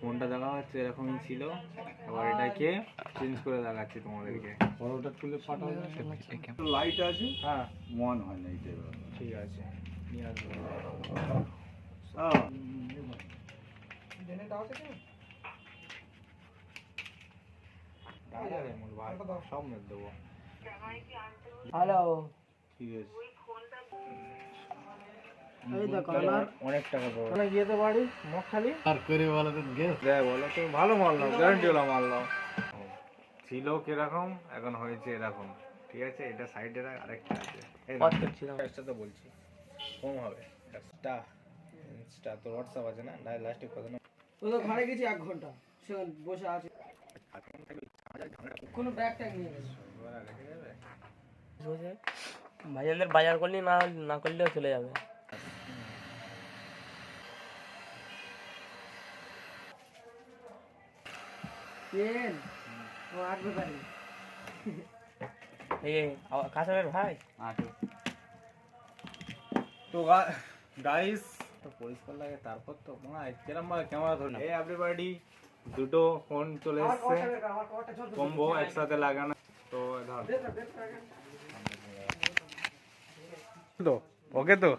ফোনটা দেখা হচ্ছে এরকমই ছিল, এবার এটাকে চেঞ্জ করে দেখাচ্ছি তোমাদেরকে। বড়টা তুলে পাঠাও। লাইট আছে, হ্যাঁ মন হয় না এইটাই। ঠিক আছে নিয়ে আসবো। সব মেরে দেবো। হ্যালো, ঠিক আছে এই দেখো আমার অনেক টাকা পাবো। মানে গিয়ে তো বাড়ি মগখালি আর করে বলো তো গেস। দেখ বলো তো, ভালো মাল নাও, গ্যারান্টি ওলা মাল নাও। ছিল কিরকম, এখন হয়েছে এরকম। ঠিক আছে, এটা সাইডে আরেকটা আছে, একটা তো বলছি কম হবে। ইনস্টা তো হোয়াটসঅ্যাপ আছে না, লাস্টে কত না। ও তো ঘরে গেছি 1 ঘন্টা, সে বসে আছে, কোনো ব্যাগ ট্যাগ নিয়ে গেছে। ভাইজানদের বাজার করলে না করলেও চলে যাবে। পেন ও 8 বাজারে এই কাছাবের ভাই তো গাইস, তো পরিষ্কার লাগে তারপর তো মনে হয় কিরম ভাবে ক্যামেরা ধরে। এই এভরিবডি, দুটো ফোন চলে এসছে কম্বো একসাথে লাগানো। তো ধর তো ওকে তো